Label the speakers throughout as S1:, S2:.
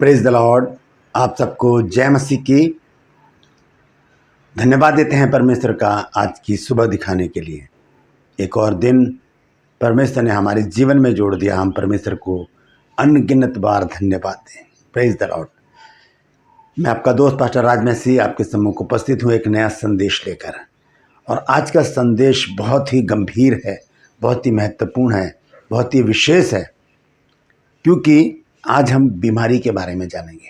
S1: Praise the Lord. आप सबको जय मसीह की। धन्यवाद देते हैं परमेश्वर का आज की सुबह दिखाने के लिए। एक और दिन परमेश्वर ने हमारे जीवन में जोड़ दिया। हम परमेश्वर को अनगिनत बार धन्यवाद दें। Praise the Lord. मैं आपका दोस्त पास्टर राज मसीह आपके सम्मुख उपस्थित हूँ एक नया संदेश लेकर। और आज का संदेश बहुत ही गंभीर है, बहुत ही महत्वपूर्ण है, बहुत ही विशेष है, क्योंकि आज हम बीमारी के बारे में जानेंगे।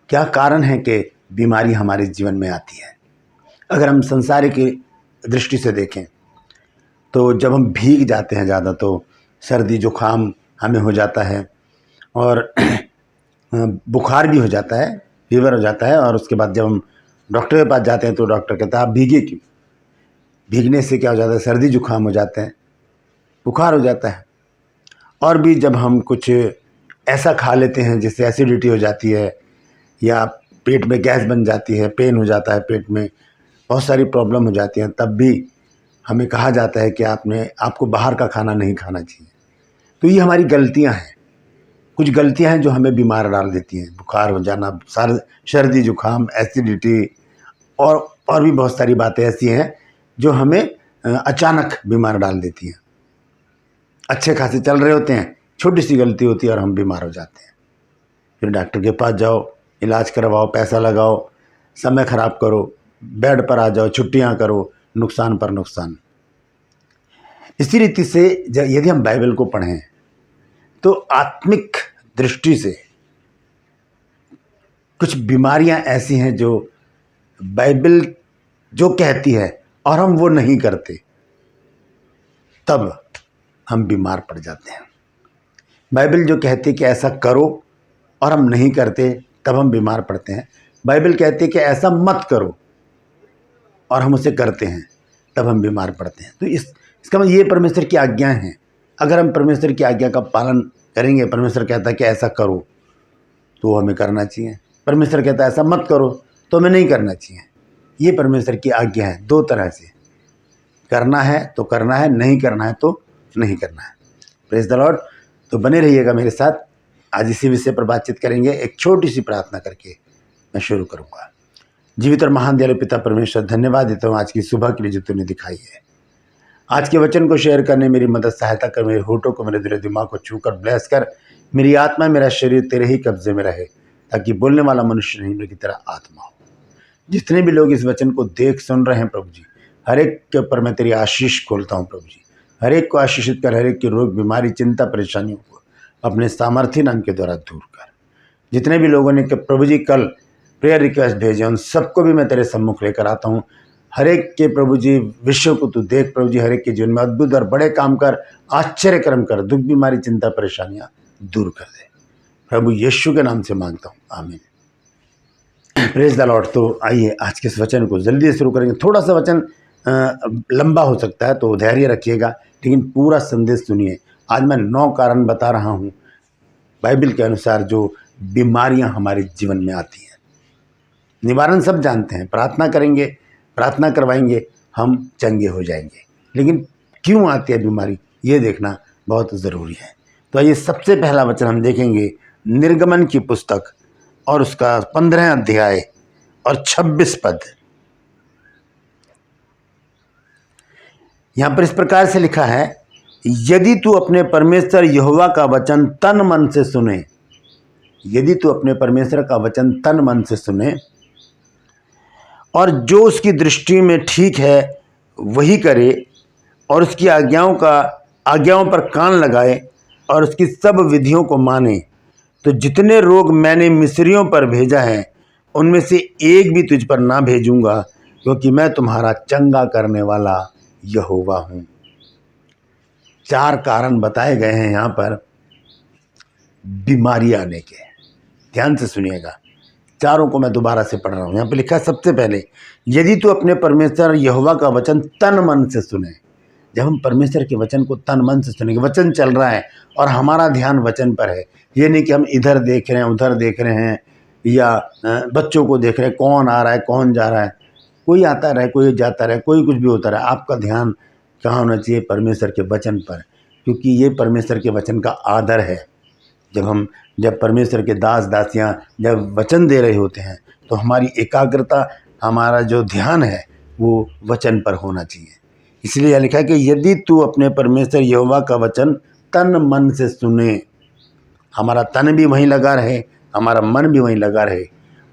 S1: क्या कारण है कि बीमारी हमारे जीवन में आती है। अगर हम संसार की दृष्टि से देखें तो जब हम भीग जाते हैं ज़्यादा तो सर्दी जुकाम हमें हो जाता है और बुखार भी हो जाता है, फीवर हो जाता है। और उसके बाद जब हम डॉक्टर के पास जाते हैं तो डॉक्टर कहता है आप भीगे क्यों। भीगने से क्या हो जाता है, सर्दी जुकाम हो जाता है, बुखार हो जाता है। और भी जब हम कुछ ऐसा खा लेते हैं जिससे एसिडिटी हो जाती है या पेट में गैस बन जाती है, पेन हो जाता है, पेट में बहुत सारी प्रॉब्लम हो जाती हैं, तब भी हमें कहा जाता है कि आपको बाहर का खाना नहीं खाना चाहिए। तो ये हमारी गलतियां हैं। कुछ गलतियां हैं जो हमें बीमार डाल देती हैं। बुखार हो जाना, सर्दी जुकाम, एसिडिटी और भी बहुत सारी बातें ऐसी हैं जो हमें अचानक बीमार डाल देती हैं। अच्छे खासे चल रहे होते हैं, छोटी सी गलती होती है और हम बीमार हो जाते हैं। फिर डॉक्टर के पास जाओ, इलाज करवाओ, पैसा लगाओ, समय खराब करो, बेड पर आ जाओ, छुट्टियां करो, नुकसान पर नुकसान। इसी रीति से यदि हम बाइबल को पढ़ें तो आत्मिक दृष्टि से कुछ बीमारियां ऐसी हैं जो बाइबल जो कहती है और हम वो नहीं करते, तब हम बीमार पड़ जाते हैं। बाइबल जो कहती है कि ऐसा करो और हम नहीं करते, तब हम बीमार पड़ते हैं। बाइबल कहती है कि ऐसा मत करो और हम उसे करते हैं, तब हम बीमार पड़ते हैं। तो इसका मतलब ये परमेश्वर की आज्ञाएं हैं। अगर हम परमेश्वर की आज्ञा का पालन करेंगे, परमेश्वर कहता है कि ऐसा करो तो हमें करना चाहिए, परमेश्वर कहता है ऐसा मत करो तो हमें नहीं करना चाहिए। ये परमेश्वर की आज्ञा है। दो तरह से करना है तो करना है, नहीं करना है तो नहीं करना है। Praise the Lord. तो बने रहिएगा मेरे साथ। आज इसी विषय पर बातचीत करेंगे। एक छोटी सी प्रार्थना करके मैं शुरू करूंगा। जीवित और महान दयालु पिता परमेश्वर, धन्यवाद देता हूँ आज की सुबह के लिए जो तूने दिखाई है। आज के वचन को शेयर करने मेरी मदद सहायता कर। मेरे होठों को, मेरे दिल दिमाग को छूकर ब्लेस कर। मेरी आत्मा, मेरा शरीर तेरे ही कब्जे में रहे, ताकि बोलने वाला मनुष्य नहीं बल्कि तेरा आत्मा हो। जितने भी लोग इस वचन को देख सुन रहे हैं प्रभु जी, हर एक के ऊपर मैं तेरी आशीष खोलता हूँ प्रभु जी। हर एक को आशीषित कर, हर एक की रोग बीमारी चिंता परेशानियों को अपने सामर्थ्य नाम के द्वारा दूर कर। जितने भी लोगों ने प्रभु जी कल प्रेयर रिक्वेस्ट भेजे, उन सबको भी मैं तेरे सम्मुख लेकर आता हूँ। हर एक के प्रभु जी विश्व को तू देख प्रभु जी, हर एक के जीवन में अद्भुत और बड़े काम कर, आश्चर्य कर्म कर, दुख बीमारी चिंता परेशानियां दूर कर दे। प्रभु यीशु के नाम से मांगता हूँ, आमीन। Praise the Lord. तो आइए आज के इस वचन को जल्दी से शुरू करेंगे। थोड़ा सा वचन लंबा हो सकता है तो धैर्य रखिएगा, लेकिन पूरा संदेश सुनिए। आज मैं 9 कारण बता रहा हूँ बाइबल के अनुसार जो बीमारियां हमारे जीवन में आती हैं। निवारण सब जानते हैं, प्रार्थना करेंगे, प्रार्थना करवाएंगे, हम चंगे हो जाएंगे। लेकिन क्यों आती है बीमारी, ये देखना बहुत ज़रूरी है। तो आइए सबसे पहला वचन हम देखेंगे निर्गमन की पुस्तक और उसका 15 अध्याय और 26 पद। यहाँ पर इस प्रकार से लिखा है, यदि तू अपने परमेश्वर यहोवा का वचन तन मन से सुने, यदि तू अपने परमेश्वर का वचन तन मन से सुने और जो उसकी दृष्टि में ठीक है वही करे और उसकी आज्ञाओं पर कान लगाए और उसकी सब विधियों को माने, तो जितने रोग मैंने मिस्रियों पर भेजा है उनमें से एक भी तुझ पर ना भेजूंगा, क्योंकि मैं तुम्हारा चंगा करने वाला यहोवा हूं। 4 कारण बताए गए हैं यहाँ पर बीमारी आने के। ध्यान से सुनिएगा, चारों को मैं दोबारा से पढ़ रहा हूँ। यहाँ पे लिखा है सबसे पहले, यदि तू अपने परमेश्वर यहोवा का वचन तन मन से सुने। जब हम परमेश्वर के वचन को तन मन से सुनेंगे, वचन चल रहा है और हमारा ध्यान वचन पर है, ये नहीं कि हम इधर देख रहे हैं उधर देख रहे हैं या बच्चों को देख रहे हैं, कौन आ रहा है कौन जा रहा है, कोई आता रहे कोई जाता रहे, कोई कुछ भी होता रहे। आपका ध्यान कहाँ होना चाहिए? परमेश्वर के वचन पर, क्योंकि ये परमेश्वर के वचन का आदर है। जब हम जब परमेश्वर के दास दासियां जब वचन दे रहे होते हैं तो हमारी एकाग्रता, हमारा जो ध्यान है वो वचन पर होना चाहिए। इसलिए यह लिखा है कि यदि तू अपने परमेश्वर यहोवा का वचन तन मन से सुने, हमारा तन भी वहीं लगा रहे, हमारा मन भी वहीं लगा रहे,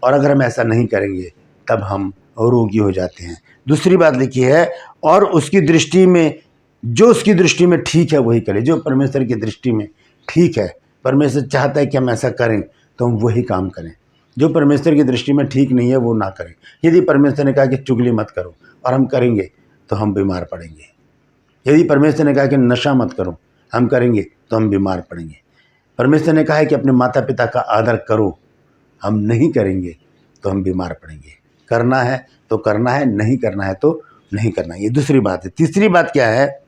S1: और अगर हम ऐसा नहीं करेंगे तब हम रोगी हो जाते हैं। दूसरी बात लिखी है, और उसकी दृष्टि में, जो उसकी दृष्टि में ठीक है वही करे। जो परमेश्वर की दृष्टि में ठीक है, परमेश्वर चाहता है कि हम ऐसा करें तो हम वही काम करें। जो परमेश्वर की दृष्टि में ठीक नहीं है वो ना करें। यदि परमेश्वर ने कहा कि चुगली मत करो और हम करेंगे तो हम बीमार पड़ेंगे। यदि परमेश्वर ने कहा कि नशा मत करो, हम करेंगे तो हम बीमार पड़ेंगे। परमेश्वर ने कहा है कि अपने माता पिता का आदर करो, हम नहीं करेंगे तो हम बीमार पड़ेंगे। करना है तो करना है, नहीं करना है तो नहीं करना है। ये दूसरी बात है। तीसरी बात क्या है,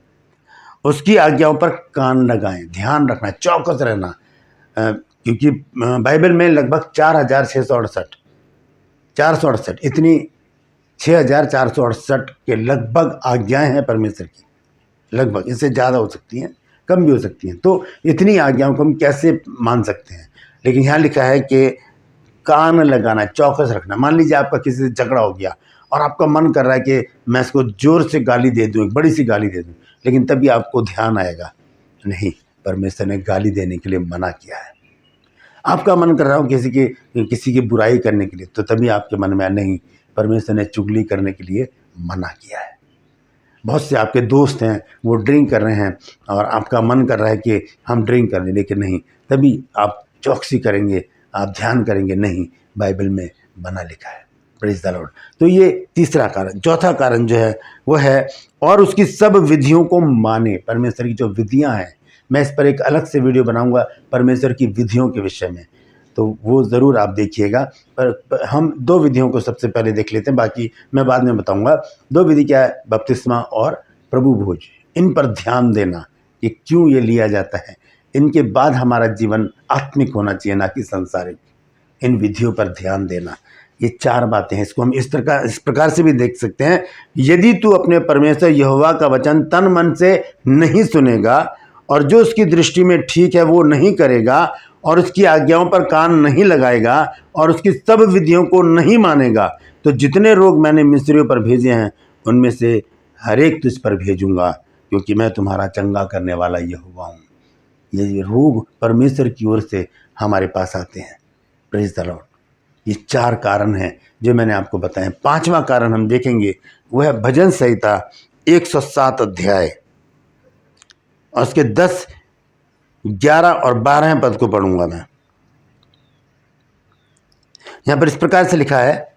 S1: उसकी आज्ञाओं पर कान लगाएं, ध्यान रखना, चौकस रहना। क्योंकि बाइबल में लगभग 4,668 इतनी 6,468 के लगभग आज्ञाएं हैं परमेश्वर की। लगभग, इससे ज़्यादा हो सकती हैं, कम भी हो सकती हैं। तो इतनी आज्ञाओं को हम कैसे मान सकते हैं? लेकिन यहाँ लिखा है कि कान लगाना, चौकस रखना। मान लीजिए आपका किसी से झगड़ा हो गया और आपका मन कर रहा है कि मैं इसको जोर से गाली दे दूँ, एक बड़ी सी गाली दे दूँ, लेकिन तभी आपको ध्यान आएगा, नहीं, परमेश्वर ने गाली देने के लिए मना किया है। आपका मन कर रहा हो किसी की बुराई करने के लिए, तो तभी आपके मन में नहीं, परमेश्वर ने चुगली करने के लिए मना किया है। बहुत से आपके दोस्त हैं, वो ड्रिंक कर रहे हैं और आपका मन कर रहा है कि हम ड्रिंक कर लें, लेकिन नहीं, तभी आप चौकसी करेंगे, आप ध्यान करेंगे, नहीं, बाइबल में मना लिखा है। Praise the Lord. तो ये तीसरा कारण। चौथा कारण जो है वो है, और उसकी सब विधियों को माने। परमेश्वर की जो विधियां हैं, मैं इस पर एक अलग से वीडियो बनाऊंगा परमेश्वर की विधियों के विषय में, तो वो ज़रूर आप देखिएगा। पर हम 2 विधियों को सबसे पहले देख लेते हैं, बाकी मैं बाद में बताऊंगा। 2 विधि क्या है? बपतिस्मा और प्रभु भोज। इन पर ध्यान देना कि क्यों ये लिया जाता है। इनके बाद हमारा जीवन आत्मिक होना चाहिए, ना कि सांसारिक। इन विधियों पर ध्यान देना, ये 4 बातें हैं। इसको हम इस प्रकार से भी देख सकते हैं। यदि तू अपने परमेश्वर यहोवा का वचन तन मन से नहीं सुनेगा और जो उसकी दृष्टि में ठीक है वो नहीं करेगा, और उसकी आज्ञाओं पर कान नहीं लगाएगा और उसकी सब विधियों को नहीं मानेगा, तो जितने रोग मैंने मिस्रियों पर भेजे हैं उनमें से हर एक तुझ पर भेजूंगा, क्योंकि मैं तुम्हारा चंगा करने वाला यहोवा हूँ। ये रोग परमेश्वर की ओर से हमारे पास आते हैं। Praise the Lord. ये 4 कारण हैं जो मैंने आपको बताए। 5वां कारण हम देखेंगे, वो है भजन संहिता 107 अध्याय, और उसके 10, 11 और 12 पद को पढ़ूंगा मैं। यहां पर इस प्रकार से लिखा है,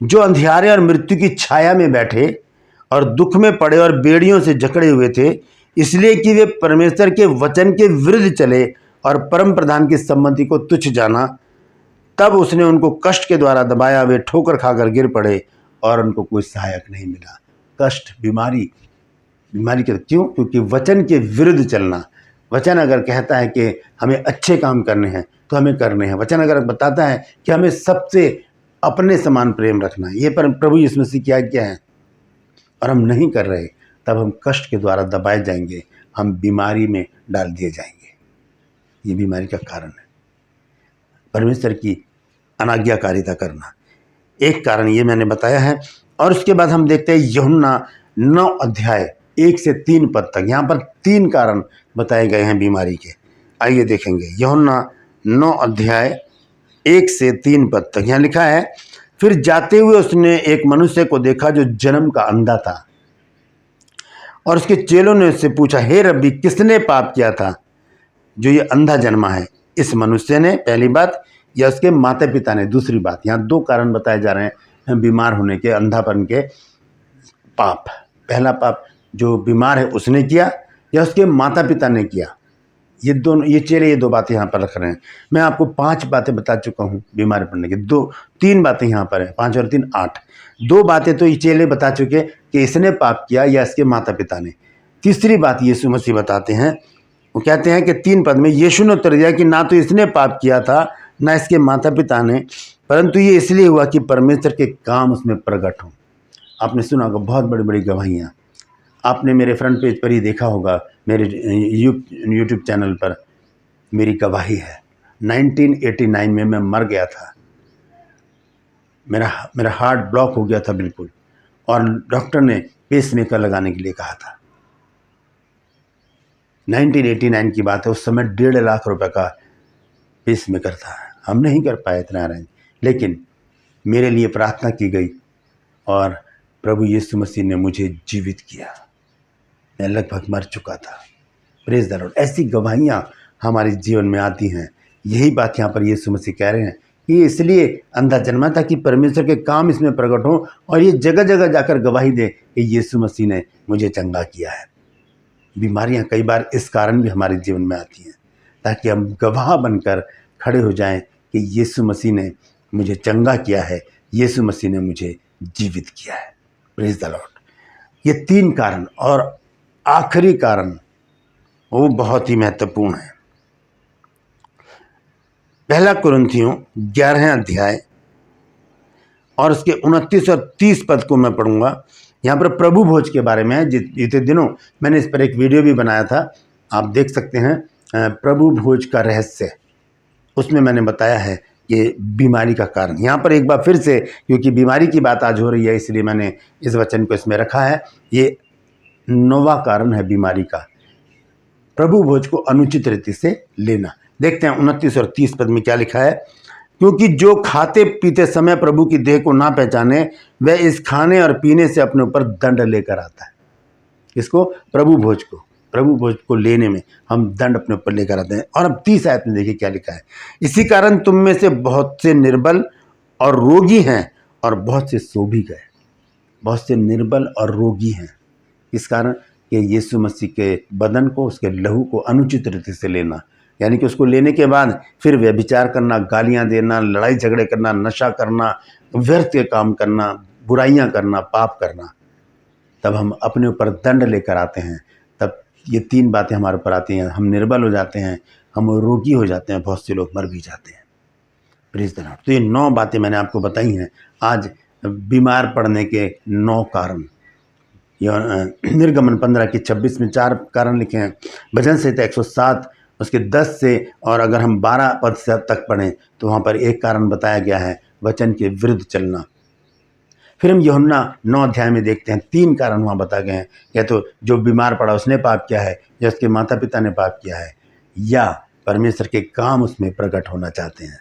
S1: जो अंधियारे और मृत्यु की छाया में बैठे और दुख में पड़े और बेड़ियों से जकड़े हुए थे, इसलिए कि वे परमेश्वर के वचन के विरुद्ध चले और परम प्रधान की सम्मति को तुच्छ जाना, तब उसने उनको कष्ट के द्वारा दबाया, वे ठोकर खाकर गिर पड़े और उनको कोई सहायक नहीं मिला। कष्ट, बीमारी के क्यों? क्योंकि वचन के विरुद्ध चलना। वचन अगर कहता है कि हमें अच्छे काम करने हैं तो हमें करने हैं। वचन अगर बताता है कि हमें सबसे अपने समान प्रेम रखना है, ये पर प्रभु यीशु मसीह की आज्ञा है, और हम नहीं कर रहे, तब हम कष्ट के द्वारा दबाए जाएंगे, हम बीमारी में डाल दिए जाएंगे। ये बीमारी का कारण है परमेश्वर की अनाज्ञाकारिता करना। एक कारण ये मैंने बताया है। और उसके बाद हम देखते हैं यूहन्ना 9 अध्याय 1 से 3 पद तक। यहाँ पर 3 कारण बताए गए हैं बीमारी के। आइए देखेंगे यूहन्ना 9 अध्याय 1 से 3 पद तक। यहाँ लिखा है, फिर जाते हुए उसने एक मनुष्य को देखा जो जन्म का अंधा था, और उसके चेलों ने उससे पूछा, हे रब्बी, किसने पाप किया था जो ये अंधा जन्मा है, इस मनुष्य ने, पहली बात, या उसके माता पिता ने? दूसरी बात। यहाँ 2 कारण बताए जा रहे हैं बीमार होने के, अंधापन के। पाप, पहला पाप जो बीमार है उसने किया या उसके माता पिता ने किया। ये दोनों, ये चेले ये 2 बातें यहाँ पर रख रहे हैं। मैं आपको 5 बातें बता चुका हूँ बीमार पड़ने की। 3 बातें यहाँ पर हैं, 5 और 3 8। 2 बातें तो ये चेले बता चुके कि इसने पाप किया या इसके माता पिता ने। तीसरी बात यीशु मसीह बताते हैं, वो कहते हैं कि 3 पद में, यीशु ने उत्तर दिया कि ना तो इसने पाप किया था ना इसके माता पिता ने, परंतु ये इसलिए हुआ कि परमेश्वर के काम उसमें प्रकट हों। आपने सुना होगा बहुत बड़ी बड़ी गवाहियाँ। आपने मेरे फ्रंट पेज पर ही देखा होगा, मेरे यूट्यूब चैनल पर मेरी गवाही है। 1989 में मैं मर गया था, मेरा हार्ट ब्लॉक हो गया था बिल्कुल, और डॉक्टर ने पेसमेकर लगाने के लिए कहा था। 1989 की बात है, उस समय 1.5 लाख रुपए का पेसमेकर था। हम नहीं कर पाए इतना अरेंज, लेकिन मेरे लिए प्रार्थना की गई और प्रभु यीशु मसीह ने मुझे जीवित किया। मैं लगभग मर चुका था। Praise the Lord. ऐसी गवाहियाँ हमारे जीवन में आती हैं। यही बात यहाँ पर यीशु मसीह कह रहे हैं कि इसलिए अंधा जन्मा ताकि परमेश्वर के काम इसमें प्रकट हो और ये जगह जगह जाकर गवाही दे कि यीशु मसीह ने मुझे चंगा किया है। बीमारियाँ कई बार इस कारण भी हमारे जीवन में आती हैं ताकि हम गवाह बनकर खड़े हो जाएं कि यीशु मसीह ने मुझे चंगा किया है, यीशु मसीह ने मुझे जीवित किया है। Praise the Lord. ये 3 कारण, और आखिरी कारण वो बहुत ही महत्वपूर्ण है। पहला कुरिन्थियों 11 अध्याय और उसके 29 और 30 पद को मैं पढ़ूंगा। यहाँ पर प्रभु भोज के बारे में है। बीते दिनों मैंने इस पर एक वीडियो भी बनाया था, आप देख सकते हैं, प्रभु भोज का रहस्य। उसमें मैंने बताया है कि बीमारी का कारण। यहाँ पर एक बार फिर से, क्योंकि बीमारी की बात आज हो रही है, इसलिए मैंने इस वचन को इसमें रखा है। ये 9वां कारण है बीमारी का, प्रभु भोज को अनुचित रीति से लेना। देखते हैं 29 और 30 पद में क्या लिखा है। क्योंकि जो खाते पीते समय प्रभु की देह को ना पहचाने, वह इस खाने और पीने से अपने ऊपर दंड लेकर आता है। इसको प्रभु भोज को लेने में हम दंड अपने ऊपर लेकर आते हैं। और अब 30 आयत में देखिए क्या लिखा है। इसी कारण तुम में से बहुत से निर्बल और रोगी हैं और बहुत से सो भी गए। बहुत से निर्बल और रोगी हैं, इस कारण कि यीशु मसीह के बदन को, उसके लहू को अनुचित रीति से लेना, यानी कि उसको लेने के बाद फिर व्यभिचार करना, गालियां देना, लड़ाई झगड़े करना, नशा करना, व्यर्थ के काम करना, बुराइयां करना, पाप करना। तब हम अपने ऊपर दंड लेकर आते हैं। तब ये 3 बातें हमारे ऊपर आती हैं। हम निर्बल हो जाते हैं, हम रोगी हो जाते हैं, बहुत से लोग मर भी जाते हैं। Praise the Lord. तो ये 9 बातें मैंने आपको बताई हैं आज, बीमार पड़ने के 9 कारण। निर्गमन 15 की 26 में 4 कारण लिखे हैं। भजन संहिता 107 उसके 10 से, और अगर हम 12 पद से तक पढ़ें तो वहाँ पर एक कारण बताया गया है, वचन के विरुद्ध चलना। फिर हम यूहन्ना 9 अध्याय में देखते हैं 3 कारण वहाँ बताए गए हैं। या तो जो बीमार पड़ा उसने पाप किया है, या उसके माता पिता ने पाप किया है, या परमेश्वर के काम उसमें प्रकट होना चाहते हैं।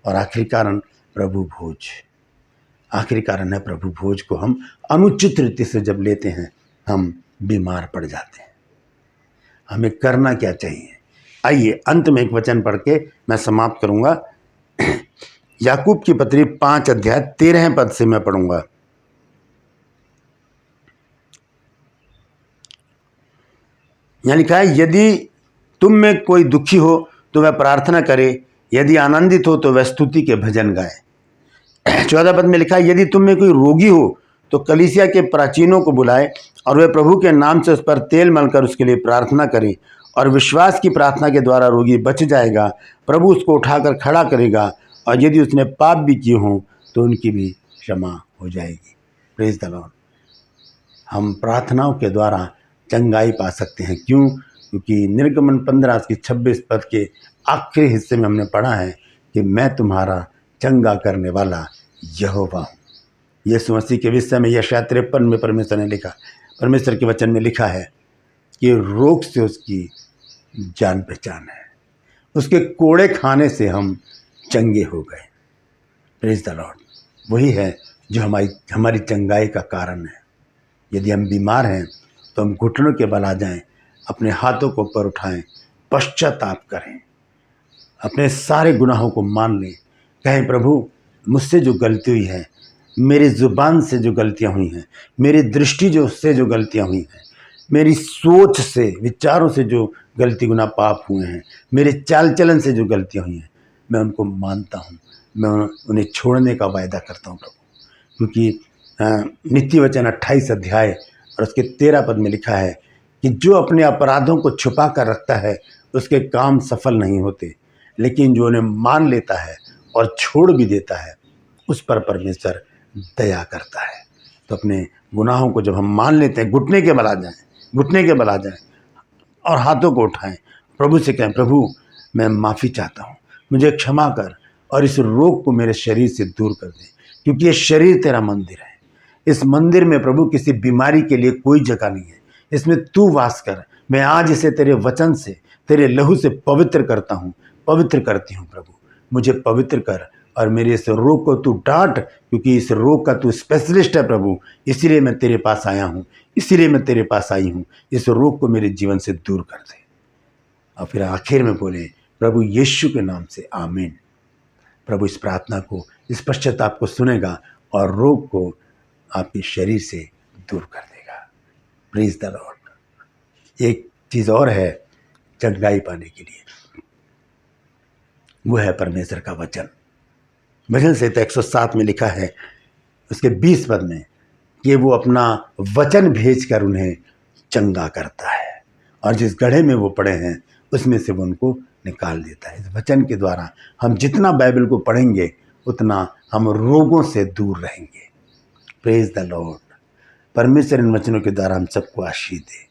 S1: और आखिरी कारण प्रभु भोज। आखिरी कारण है प्रभु भोज को हम अनुचित रीति से जब लेते हैं, हम बीमार पड़ जाते हैं। हमें करना क्या चाहिए? आइए अंत में एक वचन पढ़ के मैं समाप्त करूंगा। याकूब की पत्री 5 अध्याय 13 पद से मैं पढ़ूंगा। यहाँ लिखा है, यदि तुम में कोई दुखी हो तो वह प्रार्थना करे, यदि आनंदित हो तो वह स्तुति के भजन गाए। 14 पद में लिखा है, यदि तुम में कोई रोगी हो तो कलीसिया के प्राचीनों को बुलाए और वे प्रभु के नाम से उस पर तेल मलकर उसके लिए प्रार्थना करें, और विश्वास की प्रार्थना के द्वारा रोगी बच जाएगा। प्रभु उसको उठाकर खड़ा करेगा, और यदि उसने पाप भी किए हों तो उनकी भी क्षमा हो जाएगी। Praise the Lord. हम प्रार्थनाओं के द्वारा चंगाई पा सकते हैं। क्यों? क्योंकि निर्गमन 15 की 26 पद के आखिरी हिस्से में हमने पढ़ा है कि मैं तुम्हारा चंगा करने वाला यहोवा हूँ। यीशु मसीह के विषय में यशायाह 53 में परमेश्वर के वचन में लिखा है कि रोग से उसकी जान पहचान है, उसके कोड़े खाने से हम चंगे हो गए। Praise the Lord. वही है जो हमारी चंगाई का कारण है। यदि हम बीमार हैं तो हम घुटनों के बल आ जाएं, अपने हाथों को ऊपर उठाएं, पश्चाताप करें, अपने सारे गुनाहों को मान लें, कहें प्रभु मुझसे जो गलती हुई है, मेरी ज़ुबान से जो गलतियां हुई हैं, मेरी दृष्टि से जो गलतियां हुई हैं, मेरी सोच से, विचारों से जो गलती गुनाह पाप हुए हैं, मेरे चाल चलन से जो गलतियां हुई हैं, मैं उनको मानता हूँ। मैं उन्हें छोड़ने का वायदा करता हूँ प्रभु। क्योंकि नीति वचन 28 अध्याय और उसके 13 पद में लिखा है कि जो अपने अपराधों को छुपा कर रखता है उसके काम सफल नहीं होते, लेकिन जो उन्हें मान लेता है और छोड़ भी देता है उस पर परमेश्वर दया करता है। तो अपने गुनाहों को जब हम मान लेते हैं, घुटने के बल आ जाएं और हाथों को उठाएं, प्रभु से कहें, प्रभु मैं माफ़ी चाहता हूँ, मुझे क्षमा कर और इस रोग को मेरे शरीर से दूर कर दे, क्योंकि ये शरीर तेरा मंदिर है। इस मंदिर में प्रभु किसी बीमारी के लिए कोई जगह नहीं है, इसमें तू वास कर। मैं आज इसे तेरे वचन से, तेरे लहू से पवित्र करता हूँ, पवित्र करती हूँ। प्रभु मुझे पवित्र कर और मेरे इस रोग को तू डांट, क्योंकि इस रोग का तू स्पेशलिस्ट है प्रभु, इसीलिए मैं तेरे पास आया हूँ, इसीलिए मैं तेरे पास आई हूँ। इस रोग को मेरे जीवन से दूर कर दे। और फिर आखिर में बोले, प्रभु यीशु के नाम से आमीन। प्रभु इस प्रार्थना को, इस पश्चाताप को सुनेगा और रोग को आपके शरीर से दूर कर देगा। Praise the Lord. एक चीज़ और है चंगाई पाने के लिए, वो है परमेश्वर का वचन। भजन संहिता 107 में लिखा है, उसके 20 पद में, कि वो अपना वचन भेजकर उन्हें चंगा करता है और जिस गड्ढे में वो पड़े हैं उसमें से वो उनको निकाल देता है। इस वचन के द्वारा हम जितना बाइबल को पढ़ेंगे उतना हम रोगों से दूर रहेंगे। Praise the Lord. परमेश्वर इन वचनों के द्वारा हम सबको आशीष दे।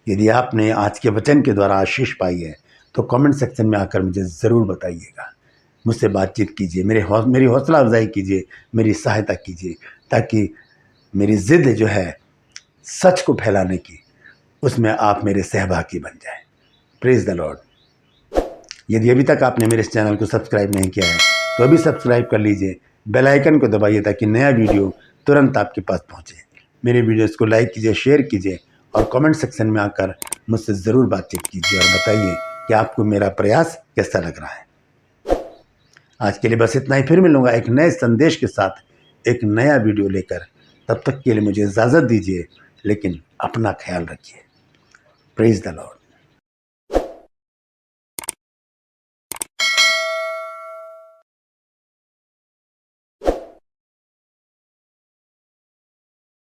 S1: यदि आपने आज के वचन के द्वारा आशीष पाई है तो कमेंट सेक्शन में आकर मुझे ज़रूर बताइएगा, मुझसे बातचीत कीजिए, मेरी हौसला अफजाई कीजिए, मेरी सहायता कीजिए, ताकि मेरी ज़िद जो है सच को फैलाने की, उसमें आप मेरे सहभागी बन जाएं। Praise the Lord. यदि अभी तक आपने मेरे इस चैनल को सब्सक्राइब नहीं किया है तो अभी सब्सक्राइब कर लीजिए, बेल आइकन को दबाइए ताकि नया वीडियो तुरंत आपके पास पहुंचे। मेरे वीडियोस को लाइक कीजिए, शेयर कीजिए और कमेंट सेक्शन में आकर मुझसे ज़रूर बातचीत कीजिए और बताइए कि आपको मेरा प्रयास कैसा लग रहा है। आज के लिए बस इतना ही। फिर मिलूंगा एक नए संदेश के साथ, एक नया वीडियो लेकर। तब तक के लिए मुझे इजाज़त दीजिए, लेकिन अपना ख्याल रखिए। Praise the Lord.